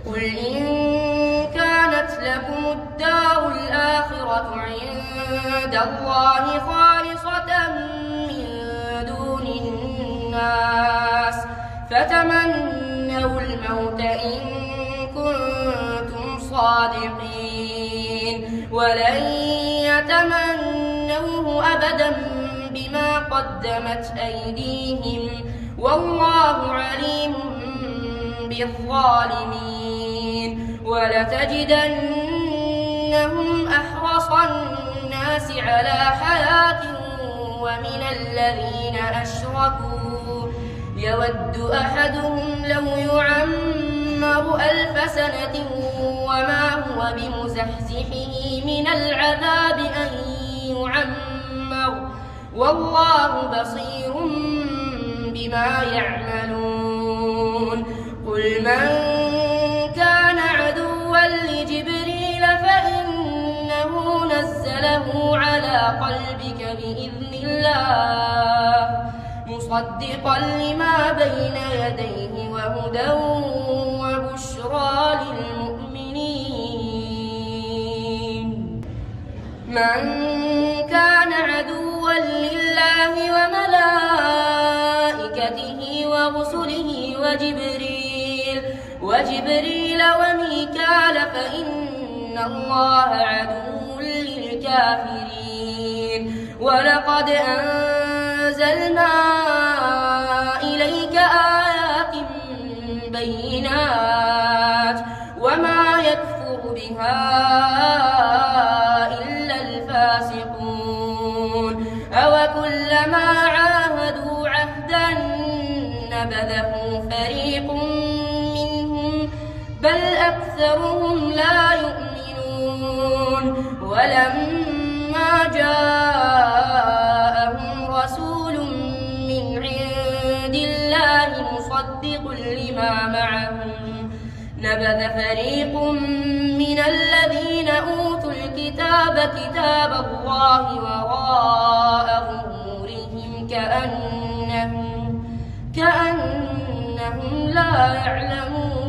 قل إن كانت لكم الدار الآخرة عند الله خالصة من دون الناس فتمنوا الموت إن كنتم صادقين ولن يتمنوه أبدا بما قدمت أيديهم والله عليم بالظالمين ولتجدنهم أحرص الناس على حياة ومن الذين أشركوا يود أحدهم لو يعمر 1000 سنة وما هو بمزحزحه من العذاب أن يعمر والله بصير بما يعملون قل من كان عدوا لجبريل فإنه نزله على قلبك بإذن الله مصدقا لما بين يديه وهدى وبشرى للمؤمنين من كان عدوا لله وملائكته ورسله وجبريل وميكال فإن الله عدو للكافرين ولقد أنزلنا إليك آيات بينات وما يكفر بها إلا الفاسقون أوكلما عاهدوا عهدا نبذه فريق منهم بل أكثرهم لا يؤمنون ولما جاءهم رسول من عند الله مصدق لما معهم نبذ فريق من الذين أوتوا الكتاب كتاب الله وراء ظهورهم كأنهم لا يعلمون